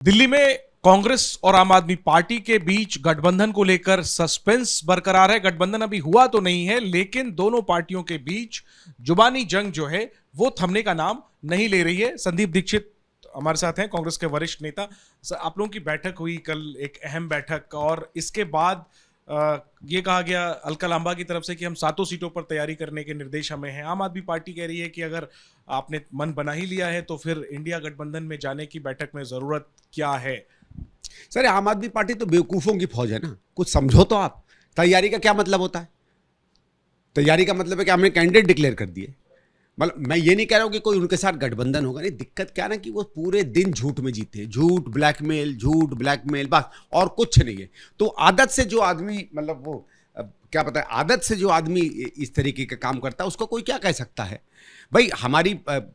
दिल्ली में कांग्रेस और आम आदमी पार्टी के बीच गठबंधन को लेकर सस्पेंस बरकरार है। गठबंधन अभी हुआ तो नहीं है, लेकिन दोनों पार्टियों के बीच जुबानी जंग जो है वो थमने का नाम नहीं ले रही है। संदीप दीक्षित हमारे साथ हैं, कांग्रेस के वरिष्ठ नेता। आप लोगों की बैठक हुई कल, एक अहम बैठक, और इसके बाद ये कहा गया अलका लांबा की तरफ से कि हम 7 सीटों पर तैयारी करने के निर्देश हमें हैं। आम आदमी पार्टी कह रही है कि अगर आपने मन बना ही लिया है तो फिर इंडिया गठबंधन में जाने की बैठक में जरूरत क्या है। सर, आम आदमी पार्टी तो बेवकूफ़ों की फौज है ना। कुछ समझो तो आप। तैयारी का क्या मतलब होता है? तैयारी का मतलब है कि हमने कैंडिडेट डिक्लेयर कर दिए। मतलब मैं ये नहीं कह रहा हूँ कि कोई उनके साथ गठबंधन होगा, नहीं। दिक्कत क्या ना कि वो पूरे दिन झूठ में जीते, झूठ ब्लैकमेल, बस और कुछ नहीं है। तो आदत से जो आदमी, मतलब वो क्या पता है, आदत से जो आदमी इस तरीके का काम करता है उसको कोई क्या कह सकता है। भाई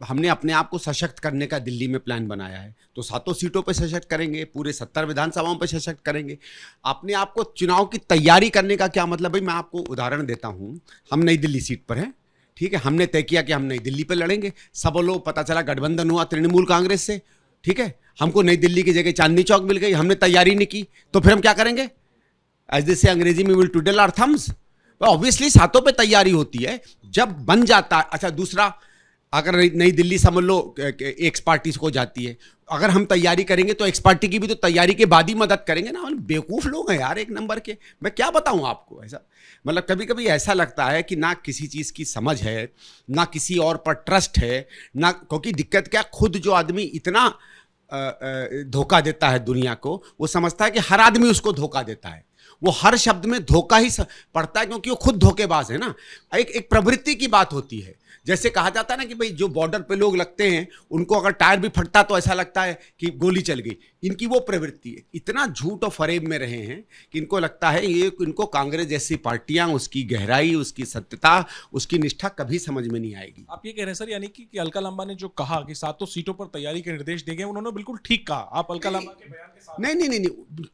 हमने अपने आप को सशक्त करने का दिल्ली में प्लान बनाया है, तो 7 सीटों पे सशक्त करेंगे, पूरे 70 विधानसभाओं पे सशक्त करेंगे। अपने आप को चुनाव की तैयारी करने का क्या मतलब? भाई मैं आपको उदाहरण देता हूँ। हम नई दिल्ली सीट पर हैं, ठीक है। हमने तय किया कि हम नई दिल्ली पे लड़ेंगे। सब लोग, पता चला गठबंधन हुआ तृणमूल कांग्रेस से, ठीक है। हमको नई दिल्ली की जगह चांदनी चौक मिल गई, हमने तैयारी नहीं की, तो फिर हम क्या करेंगे? एज दे से अंग्रेजी में, विल ट्विडल आवर थम्स। ऑब्वियसली 7 पे तैयारी होती है जब बन जाता है। अच्छा, दूसरा, अगर नई दिल्ली समझ लो एक्स पार्टी को जाती है, अगर हम तैयारी करेंगे तो एक्स पार्टी की भी तो तैयारी के बाद ही मदद करेंगे ना। बेवकूफ़ लोग हैं यार, एक नंबर के। मैं क्या बताऊं आपको। ऐसा मतलब कभी कभी ऐसा लगता है कि ना किसी चीज़ की समझ है, ना किसी और पर ट्रस्ट है, ना। क्योंकि दिक्कत क्या, खुद जो आदमी इतना धोखा देता है दुनिया को, वो समझता है कि हर आदमी उसको धोखा देता है। वो हर शब्द में धोखा ही पड़ता है, क्योंकि वो खुद धोखेबाज है ना। एक प्रवृत्ति की बात होती है। जैसे कहा जाता है ना कि भाई जो बॉर्डर पे लोग लगते हैं, उनको अगर टायर भी फटता तो ऐसा लगता है कि गोली चल गई। इनकी वो प्रवृत्ति है। इतना झूठ और फरेब में रहे हैं कि इनको लगता है ये, इनको कांग्रेस जैसी पार्टियां, उसकी गहराई, उसकी सत्यता, उसकी निष्ठा कभी समझ में नहीं आएगी। आप ये कह रहे हैं सर, यानी कि अलका लांबा ने जो कहा कि 7 सीटों पर तैयारी के निर्देश देंगे, उन्होंने बिल्कुल ठीक कहा। आप अलका लांबा के बयान के साथ नहीं,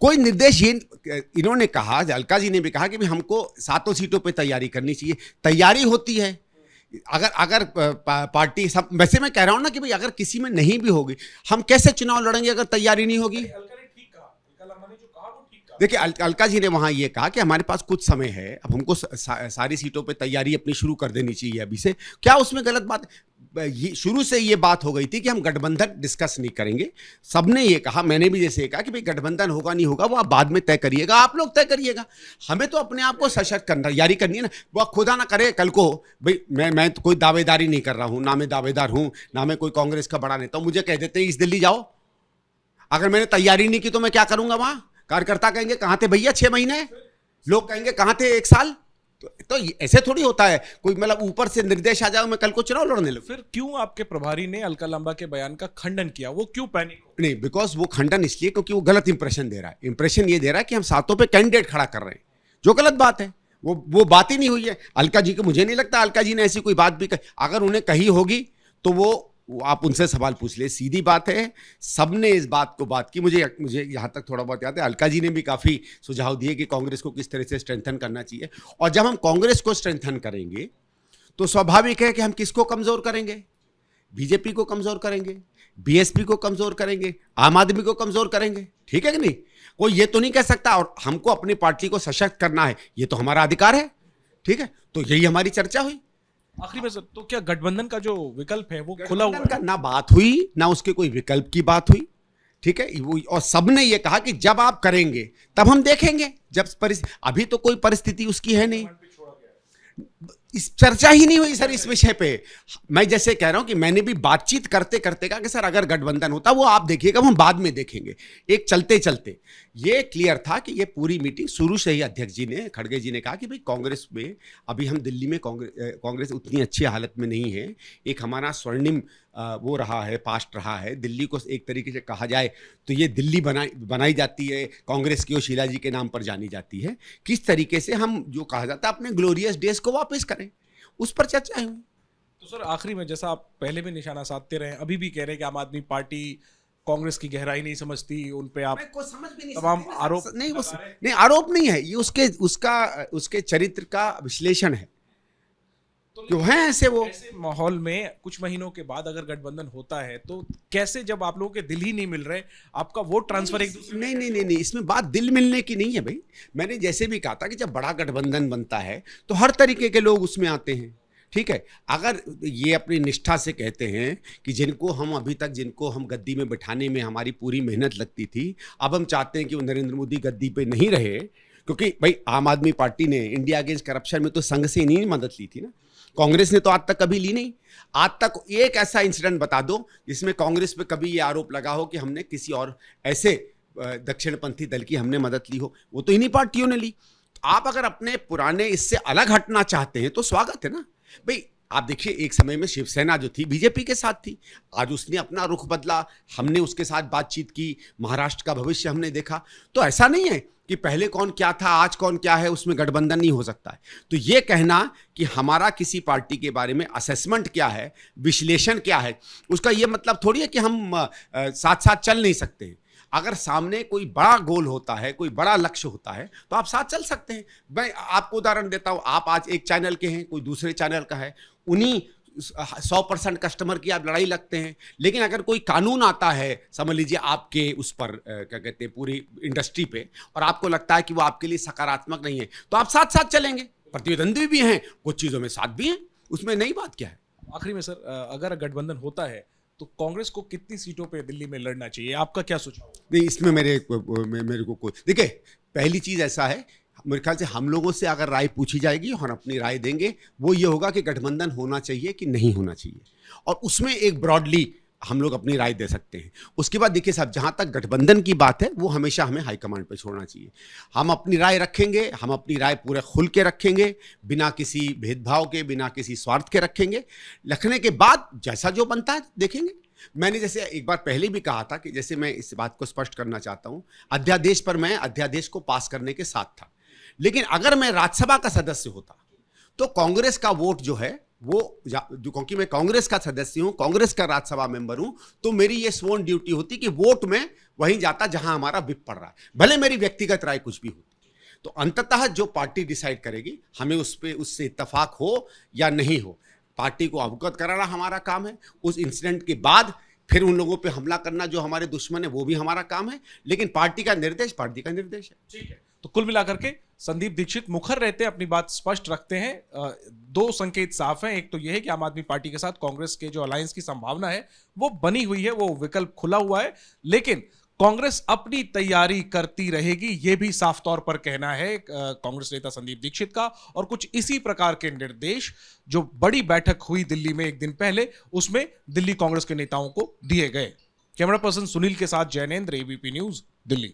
कोई निर्देश ये इन्होंने कहा, अलका जी ने भी कहा कि भाई हमको 7 सीटों पे तैयारी करनी चाहिए। तैयारी होती है अगर पार्टी सब। वैसे मैं कह रहा हूं ना कि भाई अगर किसी में नहीं भी होगी, हम कैसे चुनाव लड़ेंगे अगर तैयारी नहीं होगी? अलका ने ठीक कहा, अलका लांबा ने जो कहा वो ठीक कहा। देखिए, अलका जी ने वहां ये कहा कि हमारे पास कुछ समय है, अब हमको सारी सीटों पे तैयारी अपनी शुरू कर देनी चाहिए अभी से। क्या उसमें गलत बात? ये शुरू से ये बात हो गई थी कि हम गठबंधन डिस्कस नहीं करेंगे। सबने ये कहा, मैंने भी जैसे कहा कि भाई गठबंधन होगा नहीं होगा वो आप बाद में तय करिएगा, आप लोग तय करिएगा। हमें तो अपने आप को सशक्त करना, तैयारी करनी है ना। वो खुदा ना करे कल को भाई मैं तो कोई दावेदारी नहीं कर रहा हूं, ना मैं दावेदार हूं, ना मैं कोई कांग्रेस का बड़ा नेता हूं। मुझे कह देते हैं इस दिल्ली जाओ, अगर मैंने तैयारी नहीं की तो मैं क्या करूंगा? वहां कार्यकर्ता कहेंगे कहां थे भैया 6 महीने, लोग कहेंगे कहां थे 1 साल। तो ऐसे थोड़ी होता है, कोई मतलब ऊपर से निर्देश आ जाओ मैं कल को चुनाव लड़ने लगूं। फिर क्यों आपके प्रभारी ने अलका लांबा के बयान का खंडन किया? वो क्यों पैनिक हो? नहीं, बिकॉज वो खंडन इसलिए क्योंकि वो गलत इंप्रेशन दे रहा है। इंप्रेशन ये दे रहा है कि हम 7 पे कैंडिडेट खड़ा कर रहे हैं, जो गलत बात है। वो बात ही नहीं हुई है अलका जी की। मुझे नहीं लगता अलका जी ने ऐसी कोई बात भी कही। अगर उन्हें कही होगी तो वो आप उनसे सवाल पूछ ले। सीधी बात है, सबने इस बात को बात की। मुझे यहाँ तक थोड़ा बहुत याद है, अलका जी ने भी काफ़ी सुझाव दिए कि कांग्रेस को किस तरह से स्ट्रेंथन करना चाहिए। और जब हम कांग्रेस को स्ट्रेंथन करेंगे तो स्वाभाविक है कि हम किसको कमज़ोर करेंगे? बीजेपी को कमज़ोर करेंगे, बीएसपी को कमज़ोर करेंगे, आम आदमी को कमज़ोर करेंगे। ठीक है कि नहीं? कोई ये तो नहीं कह सकता। और हमको अपनी पार्टी को सशक्त करना है, ये तो हमारा अधिकार है। ठीक है, तो यही हमारी चर्चा हुई। आखिरी में सर, तो क्या गठबंधन का जो विकल्प है वो खुला हुआ का है? ना बात हुई, ना उसके कोई विकल्प की बात हुई। ठीक है, और सबने ये कहा कि जब आप करेंगे तब हम देखेंगे। जब अभी तो कोई परिस्थिति उसकी है नहीं, इस चर्चा ही नहीं हुई सर इस विषय पे। मैं जैसे कह रहा हूं कि मैंने भी बातचीत करते करते कहा कि सर अगर गठबंधन होता वो आप देखिएगा, हम बाद में देखेंगे। एक चलते चलते ये क्लियर था कि ये पूरी मीटिंग शुरू से ही अध्यक्ष जी ने, खड़गे जी ने कहा कि भाई कांग्रेस में अभी हम दिल्ली में कांग्रेस उतनी अच्छी हालत में नहीं है। एक हमारा स्वर्णिम वो रहा है, पास्ट रहा है। दिल्ली को एक तरीके से कहा जाए तो ये दिल्ली बनाई जाती है कांग्रेस की और शीला जी के नाम पर जानी जाती है। किस तरीके से हम, जो कहा जाता है, अपने ग्लोरियस डेज को वापस करें, उस पर चर्चा हुई। तो सर आखिरी में, जैसा आप पहले भी निशाना साधते रहे, अभी भी कह रहे हैं कि आम आदमी पार्टी कांग्रेस की गहराई नहीं समझती, उन पे आप को समझ भी नहीं तमाम सकते। आरोप नहीं, वो नहीं, आरोप नहीं है ये, उसके चरित्र का विश्लेषण है। तो जो हैं ऐसे वो। ऐसे माहौल में कुछ महीनों के बाद अगर गठबंधन होता है तो कैसे, जब आप लोगों के दिल ही नहीं मिल रहे, आपका वोट ट्रांसफर एक दूसरे नहीं नहीं नहीं नहीं, इसमें बात दिल मिलने की नहीं है भाई। मैंने जैसे भी कहा था कि जब बड़ा गठबंधन बनता है तो हर तरीके के लोग उसमें आते हैं, ठीक है। अगर ये अपनी निष्ठा से कहते हैं कि जिनको हम गद्दी में बिठाने में हमारी पूरी मेहनत लगती थी, अब हम चाहते हैं कि वो नरेंद्र मोदी गद्दी पे नहीं रहे, क्योंकि भाई आम आदमी पार्टी ने इंडिया अगेंस्ट करप्शन में तो संघ से नहीं मदद ली थी ना, कांग्रेस ने तो आज तक कभी ली नहीं। आज तक एक ऐसा इंसिडेंट बता दो जिसमें कांग्रेस पे कभी ये आरोप लगा हो कि हमने किसी और ऐसे दक्षिणपंथी दल की हमने मदद ली हो, वो तो इन्हीं पार्टियों ने ली। आप अगर अपने पुराने इससे अलग हटना चाहते हैं तो स्वागत है ना भाई। आप देखिए, एक समय में शिवसेना जो थी बीजेपी के साथ थी, आज उसने अपना रुख बदला, हमने उसके साथ बातचीत की, महाराष्ट्र का भविष्य हमने देखा। तो ऐसा नहीं है कि पहले कौन क्या था आज कौन क्या है, उसमें गठबंधन नहीं हो सकता है। तो ये कहना कि हमारा किसी पार्टी के बारे में असेसमेंट क्या है, विश्लेषण क्या है, उसका ये मतलब थोड़ी है कि हम साथ साथ चल नहीं सकते हैं। अगर सामने कोई बड़ा गोल होता है, कोई बड़ा लक्ष्य होता है, तो आप साथ चल सकते हैं। मैं आपको उदाहरण देता हूं, आप आज एक चैनल के हैं, कोई दूसरे चैनल का है, उन्हीं 100% कस्टमर की आप लड़ाई लगते हैं। लेकिन अगर कोई कानून आता है, समझ लीजिए आपके उस पर क्या कहते हैं पूरी इंडस्ट्री पे, और आपको लगता है कि वो आपके लिए सकारात्मक नहीं है, तो आप साथ साथ चलेंगे। प्रतिद्वंदी भी हैं, कुछ चीज़ों में साथ भी हैं, उसमें नई बात क्या है। आखिरी में सर, अगर गठबंधन होता है तो कांग्रेस को कितनी सीटों पे दिल्ली में लड़ना चाहिए, आपका क्या सुझाव? नहीं, इसमें मेरे को कोई, देखिए पहली चीज़ ऐसा है, मेरे ख्याल से हम लोगों से अगर राय पूछी जाएगी और अपनी राय देंगे, वो ये होगा कि गठबंधन होना चाहिए कि नहीं होना चाहिए, और उसमें एक ब्रॉडली हम लोग अपनी राय दे सकते हैं। उसके बाद देखिए साहब, जहाँ तक गठबंधन की बात है वो हमेशा हमें हाईकमांड पे छोड़ना चाहिए। हम अपनी राय रखेंगे, हम अपनी राय पूरे खुल के रखेंगे, बिना किसी भेदभाव के, बिना किसी स्वार्थ के रखेंगे। रखने के बाद जैसा जो बनता है देखेंगे। मैंने जैसे एक बार पहले भी कहा था कि जैसे मैं इस बात को स्पष्ट करना चाहता हूँ, अध्यादेश पर मैं अध्यादेश को पास करने के साथ था, लेकिन अगर मैं राज्यसभा का सदस्य होता तो कांग्रेस का वोट जो है वो जो, क्योंकि मैं कांग्रेस का सदस्य हूं, कांग्रेस का राज्यसभा मेंबर हूं, तो मेरी ये स्वर्ण ड्यूटी होती कि वोट में वहीं जाता जहां हमारा विप पड़ रहा है, भले मेरी व्यक्तिगत राय कुछ भी होती। तो अंततः जो पार्टी डिसाइड करेगी, हमें उससे इत्तेफाक हो या नहीं हो, पार्टी को अवगत कराना हमारा काम है। उस इंसिडेंट के बाद फिर उन लोगों पे हमला करना जो हमारे दुश्मन है, वो भी हमारा काम है, लेकिन पार्टी का निर्देश पार्टी का निर्देश है। ठीक है, तो कुल मिलाकर के संदीप दीक्षित मुखर रहते हैं, अपनी बात स्पष्ट रखते हैं। दो संकेत साफ हैं, एक तो यह है कि आम आदमी पार्टी के साथ कांग्रेस के जो अलायंस की संभावना है वो बनी हुई है, वो विकल्प खुला हुआ है, लेकिन कांग्रेस अपनी तैयारी करती रहेगी, यह भी साफ तौर पर कहना है कांग्रेस नेता संदीप दीक्षित का। और कुछ इसी प्रकार के निर्देश जो बड़ी बैठक हुई दिल्ली में एक दिन पहले, उसमें दिल्ली कांग्रेस के नेताओं को दिए गए। कैमरा पर्सन सुनील के साथ जैनेंद्र, एबीपी न्यूज, दिल्ली।